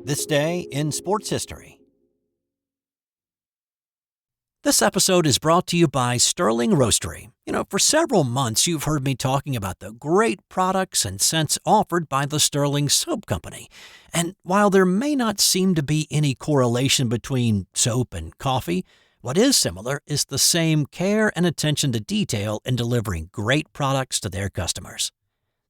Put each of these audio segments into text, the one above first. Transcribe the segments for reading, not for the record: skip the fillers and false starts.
This day in sports history. This episode is brought to you by Stirling Roastery. For several months you've heard me talking about the great products and scents offered by the Stirling Soap Company. And while there may not seem to be any correlation between soap and coffee, what is similar is the same care and attention to detail in delivering great products to their customers.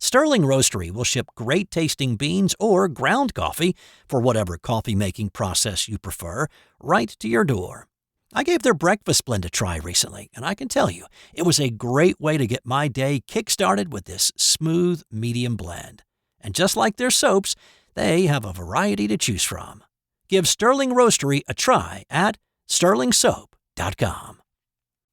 Stirling Roastery will ship great-tasting beans or ground coffee, for whatever coffee-making process you prefer, right to your door. I gave their breakfast blend a try recently, and I can tell you, it was a great way to get my day kick-started with this smooth, medium blend. And just like their soaps, they have a variety to choose from. Give Stirling Roastery a try at stirlingsoap.com.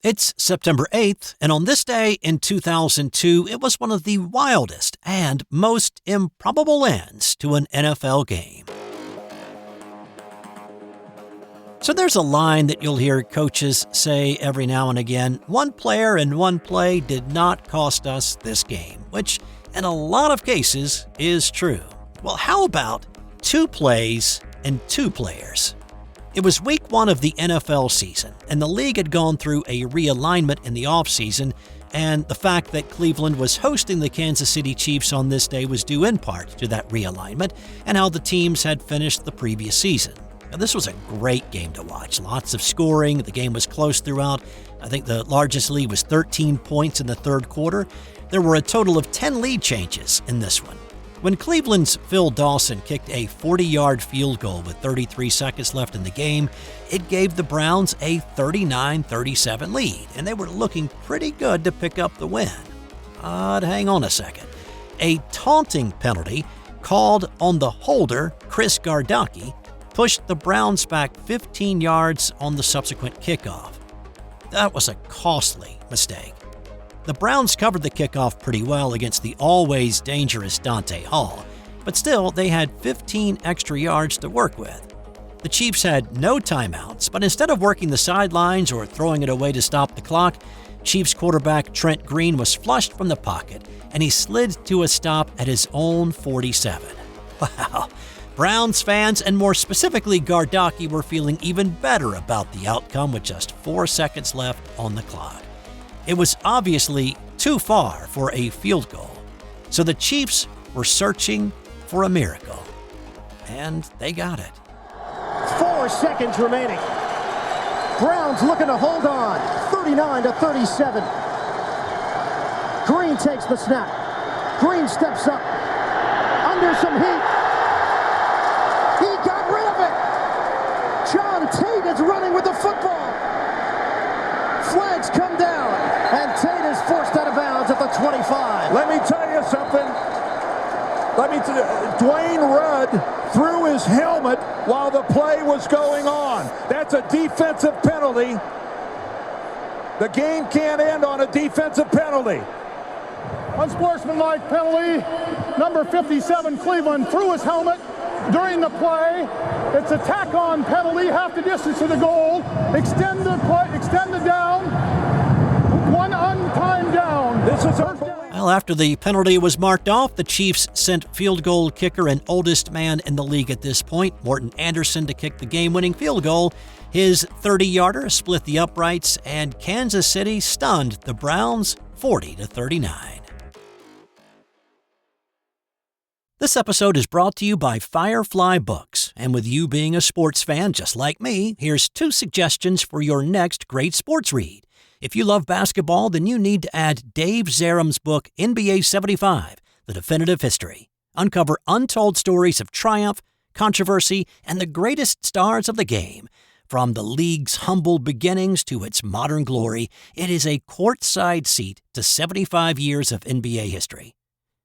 It's September 8th, and on this day in 2002, it was one of the wildest and most improbable ends to an NFL game. So there's a line that you'll hear coaches say every now and again: one player and one play did not cost us this game, which in a lot of cases is true. Well, how about two plays and two players? It was week 1 of the NFL season, and the league had gone through a realignment in the offseason, and the fact that Cleveland was hosting the Kansas City Chiefs on this day was due in part to that realignment and how the teams had finished the previous season. Now, this was a great game to watch. Lots of scoring. The game was close throughout. I think the largest lead was 13 points in the third quarter. There were a total of 10 lead changes in this one. When Cleveland's Phil Dawson kicked a 40-yard field goal with 33 seconds left in the game, it gave the Browns a 39-37 lead, and they were looking pretty good to pick up the win. But hang on a second. A taunting penalty called on the holder, Chris Gardocki, pushed the Browns back 15 yards on the subsequent kickoff. That was a costly mistake. The Browns covered the kickoff pretty well against the always dangerous Dante Hall, but still they had 15 extra yards to work with. The Chiefs had no timeouts, but instead of working the sidelines or throwing it away to stop the clock, Chiefs quarterback Trent Green was flushed from the pocket, and he slid to a stop at his own 47. Wow. Browns fans, and more specifically Gardocki, were feeling even better about the outcome with just 4 seconds left on the clock. It was obviously too far for a field goal, so the Chiefs were searching for a miracle. And they got it. 4 seconds remaining. Browns looking to hold on. 39-37. Green takes the snap. Green steps up. Under some heat. He got rid of it. John Tate is running with the football. Flags come down, and Tate is forced out of bounds at the 25. Let me tell you something. Dwayne Rudd threw his helmet while the play was going on. That's a defensive penalty. The game can't end on a defensive penalty. Unsportsmanlike penalty. Number 57, Cleveland, threw his helmet during the play. It's a tack-on penalty, half the distance to the goal. Extend the down. One untimed down. This is Well, after the penalty was marked off, the Chiefs sent field goal kicker and oldest man in the league at this point, Morton Anderson, to kick the game-winning field goal. His 30-yarder split the uprights, and Kansas City stunned the Browns 40-39. This episode is brought to you by Firefly Books, and with you being a sports fan just like me, here's 2 suggestions for your next great sports read. If you love basketball, then you need to add Dave Zarum's book, NBA 75, The Definitive History. Uncover untold stories of triumph, controversy, and the greatest stars of the game. From the league's humble beginnings to its modern glory, it is a courtside seat to 75 years of NBA history.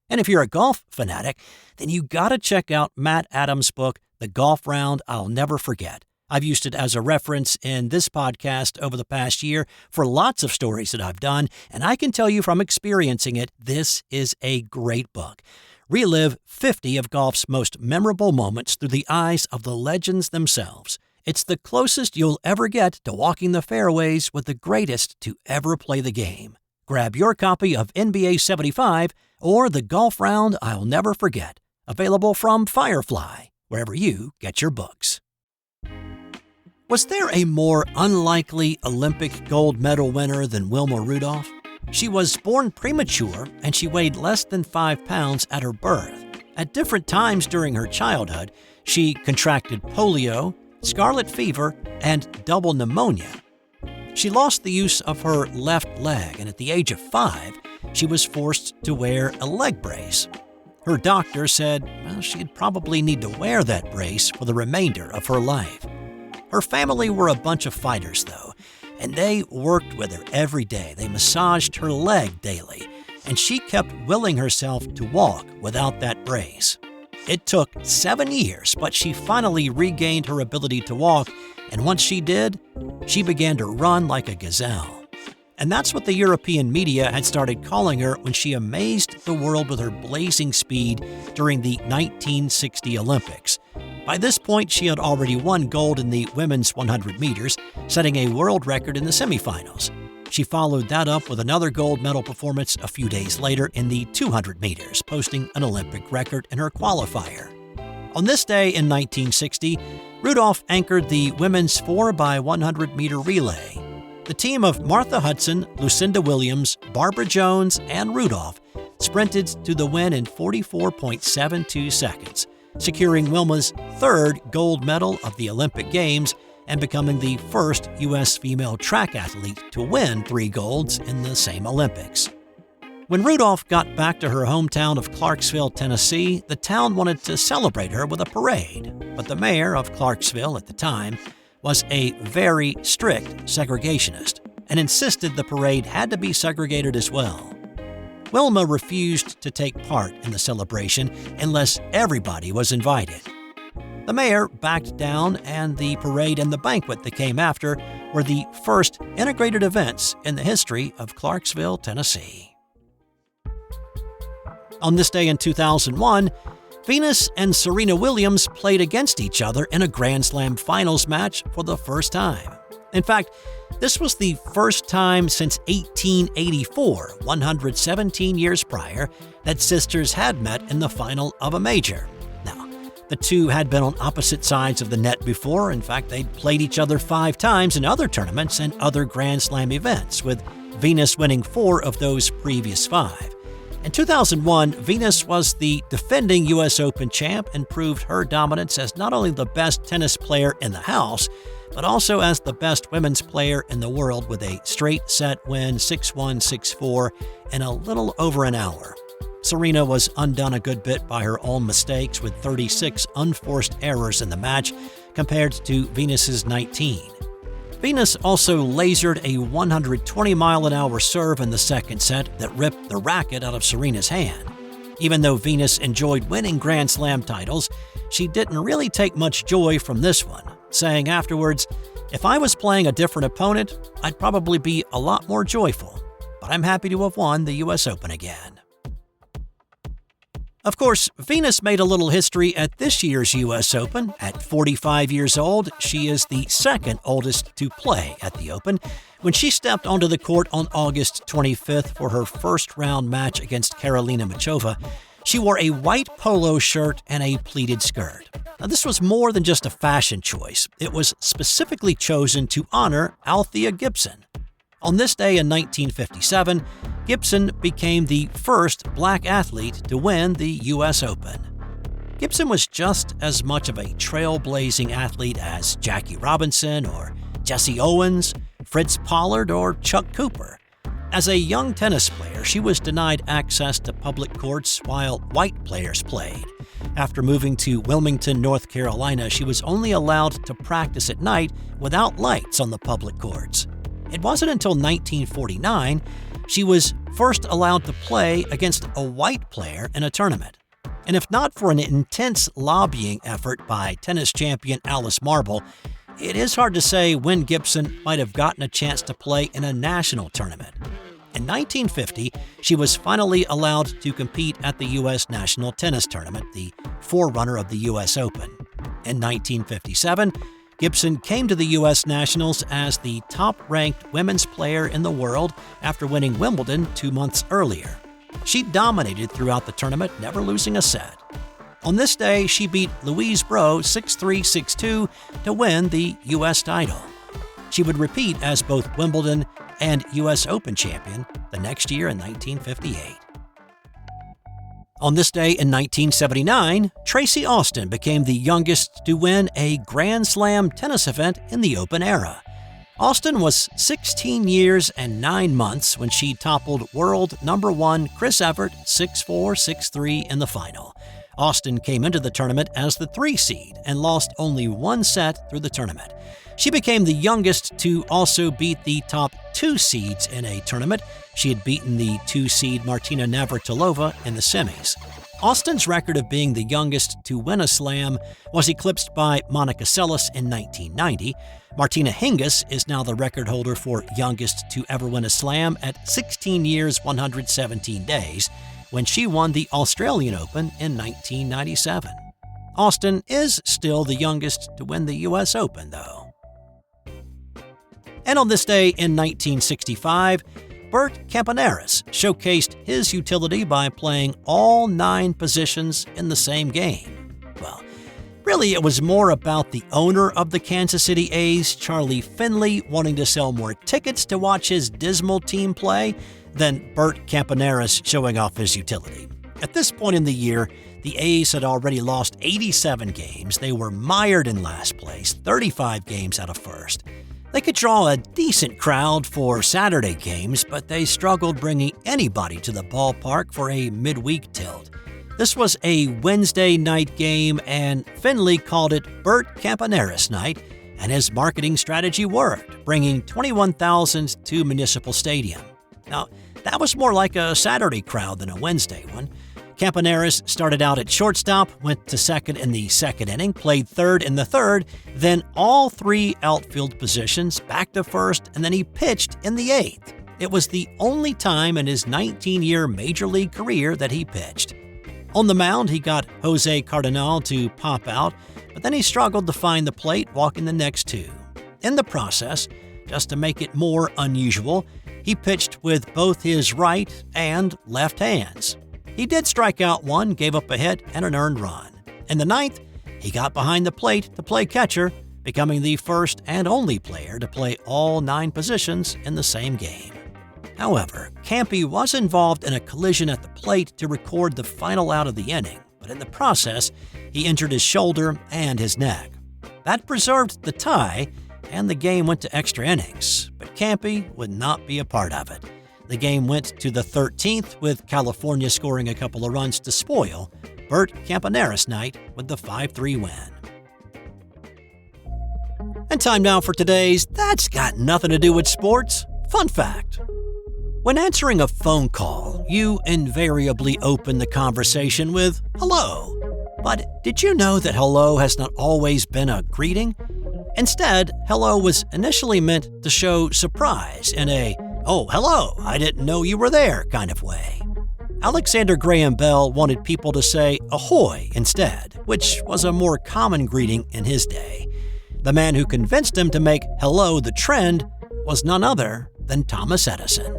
And if you're a golf fanatic, then you gotta check out Matt Adams' book, The Golf Round I'll Never Forget. I've used it as a reference in this podcast over the past year for lots of stories that I've done, and I can tell you from experiencing it, this is a great book. Relive 50 of golf's most memorable moments through the eyes of the legends themselves. It's the closest you'll ever get to walking the fairways with the greatest to ever play the game. Grab your copy of NBA 75 or The Golf Round I'll Never Forget, available from Firefly, wherever you get your books. Was there a more unlikely Olympic gold medal winner than Wilma Rudolph? She was born premature and she weighed less than 5 pounds at her birth. At different times during her childhood, she contracted polio, scarlet fever, and double pneumonia. She lost the use of her left leg, and at the age of 5, she was forced to wear a leg brace. Her doctor said, she'd probably need to wear that brace for the remainder of her life. Her family were a bunch of fighters, though, and they worked with her every day. They massaged her leg daily, and she kept willing herself to walk without that brace. It took 7 years, but she finally regained her ability to walk, and once she did, she began to run like a gazelle. And that's what the European media had started calling her when she amazed the world with her blazing speed during the 1960 Olympics. By this point, she had already won gold in the women's 100 meters, setting a world record in the semifinals. She followed that up with another gold medal performance a few days later in the 200 meters, posting an Olympic record in her qualifier. On this day in 1960, Rudolph anchored the women's 4x100 meter relay. The team of Martha Hudson, Lucinda Williams, Barbara Jones, and Rudolph sprinted to the win in 44.72 seconds, securing Wilma's 3rd gold medal of the Olympic Games and becoming the first U.S. female track athlete to win 3 golds in the same Olympics. When Rudolph got back to her hometown of Clarksville, Tennessee, the town wanted to celebrate her with a parade, but the mayor of Clarksville at the time was a very strict segregationist and insisted the parade had to be segregated as well. Wilma refused to take part in the celebration unless everybody was invited. The mayor backed down, and the parade and the banquet that came after were the first integrated events in the history of Clarksville, Tennessee. On this day in 2001, Venus and Serena Williams played against each other in a Grand Slam finals match for the first time. In fact, this was the first time since 1884, 117 years prior, that sisters had met in the final of a major. Now, the two had been on opposite sides of the net before. In fact, they'd played each other 5 times in other tournaments and other Grand Slam events, with Venus winning 4 of those previous 5. In 2001, Venus was the defending U.S. Open champ and proved her dominance as not only the best tennis player in the house, but also as the best women's player in the world with a straight set win 6-1, 6-4 in a little over an hour. Serena was undone a good bit by her own mistakes with 36 unforced errors in the match compared to Venus's 19. Venus also lasered a 120-mile-an-hour serve in the second set that ripped the racket out of Serena's hand. Even though Venus enjoyed winning Grand Slam titles, she didn't really take much joy from this one, saying afterwards, "If I was playing a different opponent, I'd probably be a lot more joyful, but I'm happy to have won the U.S. Open again." Of course, Venus made a little history at this year's U.S. Open. At 45 years old, she is the second oldest to play at the Open. When she stepped onto the court on August 25th for her first-round match against Karolina Muchova, she wore a white polo shirt and a pleated skirt. Now, this was more than just a fashion choice. It was specifically chosen to honor Althea Gibson. On this day in 1957, Gibson became the first black athlete to win the U.S. Open. Gibson was just as much of a trailblazing athlete as Jackie Robinson or Jesse Owens, Fritz Pollard, or Chuck Cooper. As a young tennis player, she was denied access to public courts while white players played. After moving to Wilmington, North Carolina, she was only allowed to practice at night without lights on the public courts. It wasn't until 1949 she was first allowed to play against a white player in a tournament. And if not for an intense lobbying effort by tennis champion Alice Marble, it is hard to say when Gibson might have gotten a chance to play in a national tournament. In 1950, she was finally allowed to compete at the U.S. National Tennis Tournament, the forerunner of the U.S. Open. In 1957, Gibson came to the U.S. Nationals as the top-ranked women's player in the world after winning Wimbledon 2 months earlier. She dominated throughout the tournament, never losing a set. On this day, she beat Louise Bro 6-3, 6-2 to win the U.S. title. She would repeat as both Wimbledon and U.S. Open champion the next year in 1958. On this day in 1979, Tracy Austin became the youngest to win a Grand Slam tennis event in the Open era. Austin was 16 years and 9 months when she toppled world number 1 Chris Evert 6-4, 6-3 in the final. Austin came into the tournament as the 3 seed and lost only 1 set through the tournament. She became the youngest to also beat the top 2 seeds in a tournament. She had beaten the 2 seed Martina Navratilova in the semis. Austin's record of being the youngest to win a slam was eclipsed by Monica Seles in 1990. Martina Hingis is now the record holder for youngest to ever win a slam at 16 years, 117 days, when she won the Australian Open in 1997. Austin is still the youngest to win the U.S. Open, though. And on this day in 1965, Bert Campaneris showcased his utility by playing all 9 positions in the same game. Well, really it was more about the owner of the Kansas City A's, Charlie Finley, wanting to sell more tickets to watch his dismal team play than Bert Campaneris showing off his utility. At this point in the year, the A's had already lost 87 games. They were mired in last place, 35 games out of first. They could draw a decent crowd for Saturday games, but they struggled bringing anybody to the ballpark for a midweek tilt. This was a Wednesday night game, and Finley called it Bert Campaneris Night, and his marketing strategy worked, bringing 21,000 to Municipal Stadium. Now, that was more like a Saturday crowd than a Wednesday one. Campaneris started out at shortstop, went to second in the second inning, played third in the third, then all 3 outfield positions, back to first, and then he pitched in the 8th. It was the only time in his 19-year Major League career that he pitched. On the mound, he got Jose Cardenal to pop out, but then he struggled to find the plate, walking the next 2. In the process, just to make it more unusual, he pitched with both his right and left hands. He did strike out 1, gave up a hit, and an earned run. In the 9th, he got behind the plate to play catcher, becoming the first and only player to play all 9 positions in the same game. However, Campy was involved in a collision at the plate to record the final out of the inning, but in the process, he injured his shoulder and his neck. That preserved the tie, and the game went to extra innings, but Campy would not be a part of it. The game went to the 13th, with California scoring a couple of runs to spoil Bert Campaneris Night with the 5-3 win. And time now for today's That's Got Nothing to Do with Sports fun fact. When answering a phone call, you invariably open the conversation with hello. But did you know that hello has not always been a greeting? Instead, hello was initially meant to show surprise in a "oh, hello, I didn't know you were there" kind of way. Alexander Graham Bell wanted people to say ahoy instead, which was a more common greeting in his day. The man who convinced him to make hello the trend was none other than Thomas Edison.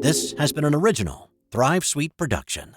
This has been an original Thrive Suite production.